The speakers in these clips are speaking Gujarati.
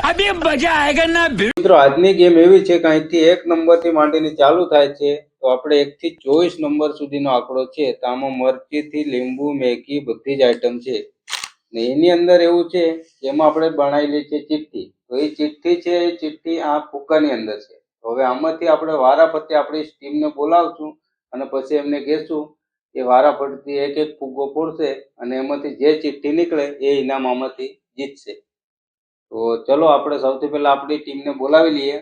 अभी मजा आएगा ना। મિત્રો આજની ગેમ એવી છે કે અહીંથી 1 નંબરથી માંડીને ચાલુ થાય છે તો આપણે 1 થી 24 નંબર સુધીનો આંકડો છે તો આમાં મરચીથી લીંબુ મેગી બધી જ આઈટમ છે ને એની અંદર એવું છે કે એમાં આપણે બનાવેલી છે ચિઠ્ઠી તો એ ચિઠ્ઠી છે એ ચિઠ્ઠી આ ફુગ્ગાની અંદર છે તો હવે આમાંથી આપણે વારાફરતી આપણી ટીમને બોલાવશું અને પછી એમને કહેશું કે વારાફરતી એક એક ફુગ્ગો ફોડશે અને એમાંથી જે ચિઠ્ઠી નીકળે એ ઇનામ આમાંથી જીતશે। તો ચલો આપણે સૌથી પહેલા આપણી ટીમને બોલાવી લઈએ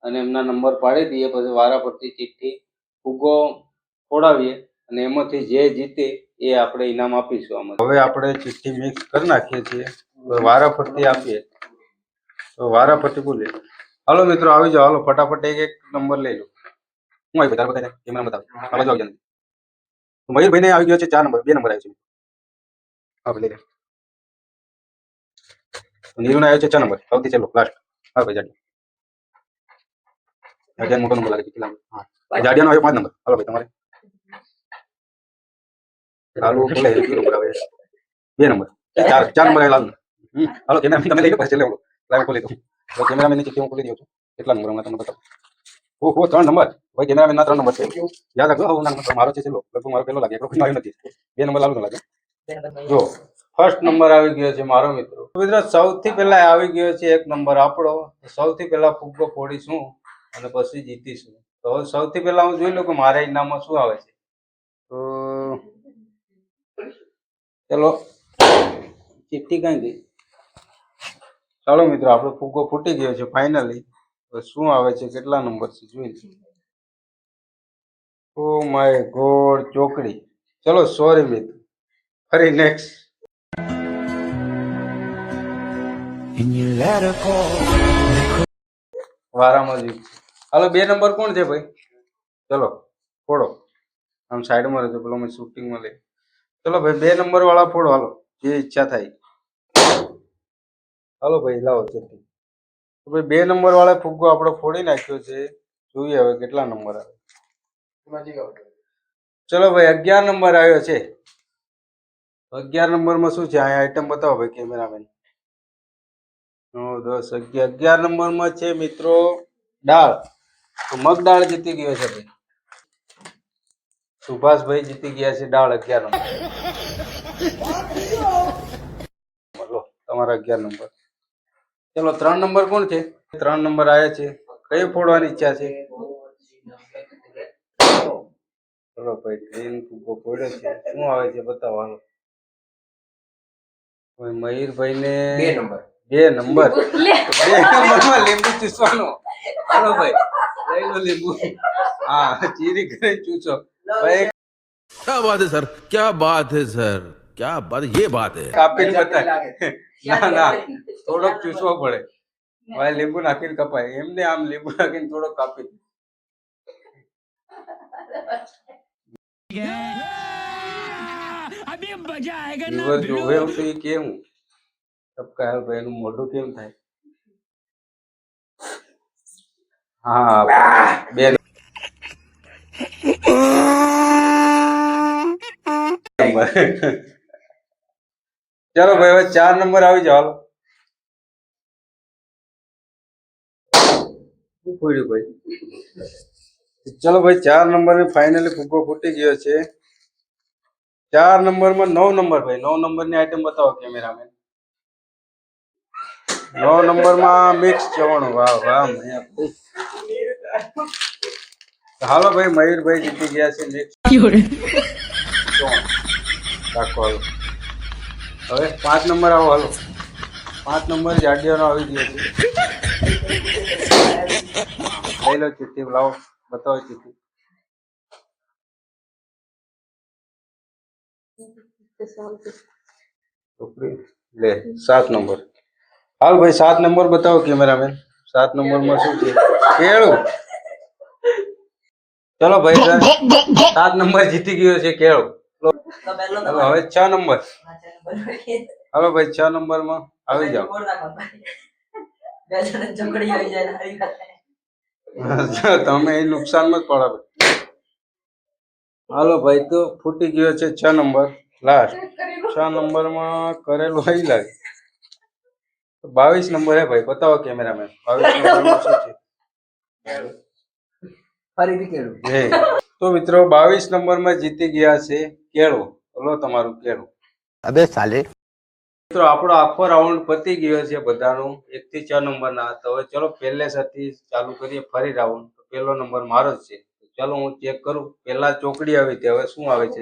અને એમના નંબર પાડી દઈએ પછી વારાફરતી ચિઠ્ઠી ફુગ્ગો ફોડાવીએ અને એમાંથી જે જીતે એ આપણે ઇનામ આપીશું આમાં। હવે આપણે ચિઠ્ઠી મિક્સ કરી નાખીએ છીએ વારાફરતી આપીએ તો વારાફરતી બોલીએ હાલો મિત્રો આવી જાઓ હાલો ફટાફટ એક એક નંબર લઈ લો હું આવી બતાવ બતાવે કેમેરા બતાવ આ બાજુ આવી જાવ મયુરભાઈ ને આવી ગયો છે 4 નંબર 2 નંબર આવ્યો છે હા લઈ લે નીરુને આવ્યો છે 6 નંબર સૌથી છેલ્લો લાસ્ટ હા ભાઈ જાડિયા મોટો નંબર લાગે કેટલા હા જાડિયાનો આવ્યો 5 નંબર હાલો ભાઈ તમારે લાલુ બોલે કેટલો નંબર આવે 2 નંબર 4 નંબર આવે લાલુ હાલો કેમેરા તમે લઈ લો પછી લેવો લાઈવ ખોલી દો તો કેમેરામેન ની ચિઠ્ઠી હું ખોલી દઉં છું કેટલા નંબર હું તમને બતાવું ઓહો 3 નંબર ભાઈ કેમેરામેન ના 3 નંબર છે યાદ રાખજો હું નંબર મારો છે છેલ્લો લગભગ મારો પહેલો લાગે એટલો કોઈ આવ્યો નથી 2 નંબર લાલુ નો લાગે જો ફર્સ્ટ નંબર આવી ગયો છે મારો મિત્રો મિત્રો સૌથી પહેલા આવી ગયો છે 1 નંબર આપણો સૌથી પહેલા ફુગ્ગો ફોડીશું અને પછી જીતીશું તો સૌથી પહેલા હું જોઈ લઉં કે મારા ઇનામમાં શું આવે છે તો ચલો ચિઠ્ઠી કઈ ગઈ ચાલો મિત્રો આપણો ફુગ્ગો ફૂટી ગયો છે ફાઇનલી તો શું આવે છે કેટલા નંબર છે જોઈ લઈએ ઓ માય ગોડ ચોકડી ચલો સોરી મિત્રો ફરી નેક્સ્ટ વારામાં જ હાલો 2 નંબર કોણ છે ભાઈ ચલો ફોડો આમ સાઈડમાં રહેજો પેલો મેં શૂટિંગમાં લઈ ચલો ભાઈ 2 નંબર વાળા ફોડો હાલો જે ઈચ્છા થાય હાલો ભાઈ લાવો ચેટી તો ભાઈ 2 નંબર વાળા ફુગ્ગો આપણે ફોડી નાખ્યો છે જોઈએ હવે કેટલા નંબર આવે ચલો ભાઈ 11 નંબર આવ્યો છે 11 નંબરમાં શું છે આ આઈટમ બતાવો ભાઈ કેમેરામેન 9 10 11 નંબરમાં છે મિત્રો દાળ તો મગ દાળ જીતી ગયો છે ભાઈ સુભાષભાઈ જીતી ગયા છે દાળ 11 નંબર બોલો તમારા 11 નંબર ચલો 3 નંબર કોણ છે 3 નંબર આવ્યા છે કઈ ફોડવાની ઈચ્છા છે ચલો ભાઈ ટ્રેન ફૂગો ફોડ્યો છે શું આવે છે બતાવો હાલો મયુરભાઈ ને 2 નંબર 2 નંબરમાં લીંબુ ચૂસવાનો હાલો ભાઈ લઈ લો લીંબુ હા ચીરી કરી ચૂસો ભાઈ क्या बात है सर क्या बात है सर क्या बात ये बात है કાપીને બતાય ના ના થોડોક ચૂસવો પડે ભાઈ લીંબુ નાખીને કપાય એમને આમ લીંબુ નાખીને થોડોક કાપી अभी मजा आएगा ना। લીવર જોવે એવું તો એ કેમ ટપકા ભાઈ એનું મોઢું કેમ થાય હા 2 નંબર ચલો ભાઈ હવે 4 નંબર આવી જાઓ હાલો શું ફોડ્યું ભાઈ ચલો ભાઈ 4 નંબર में ફાઇનલી ફુગ્ગો ફૂટી ગયો છે 4 નંબરમાં 9 નંબર ભાઈ 9 નંબરની આઈટમ બતાવો કેમેરામેન 9 નંબરમાં મિક્સ ચવાણું વાહ વાહ હાલો ભાઈ મયુરભાઈ જીતી ગયા છે મિક્સ રાખો હાલો હવે 5 નંબર આવો હાલો 5 નંબર જાડિયાનો આવી ગયો છે લઈ લો ચિઠ્ઠી લાવો બતાવો ચિઠ્ઠી લે 7 નંબર હાલ ભાઈ 7 નંબર બતાવો કેમેરામેન 7 નંબરમાં શું છે કેળું ચલો ભાઈ 7 નંબર જીતી ગયો છે કેળું હવે 6 નંબર હાલો ભાઈ 6 નંબરમાં આવી જાઓ તમે એ નુકસાનમાં જ પડો હાલો ભાઈ તો ફૂટી ગયો છે 6 નંબર લાસ્ટ 6 નંબરમાં કરેલું આવી લાગે 22 નંબર હે ભાઈ, બતાવો કેમેરામેન. 22 નંબરમાં શું છે? ફરીથી કેળું. હે. તો મિત્રો 22 નંબરમાં જીતી ગયા છે કેળું. બોલો તમારું કેળું. अबे साले મિત્રો આપણો આખો રાઉન્ડ પતી ગયો છે બધાનો 1 થી 6 નંબરના. તો હવે ચલો પહેલેથી ચાલુ કરીએ ફરી રાઉન્ડ. પહેલો નંબર મારો જ છે. ચલો હું ચેક કરું. પહેલા ચોકડી આવી હતી, હવે શું આવે છે?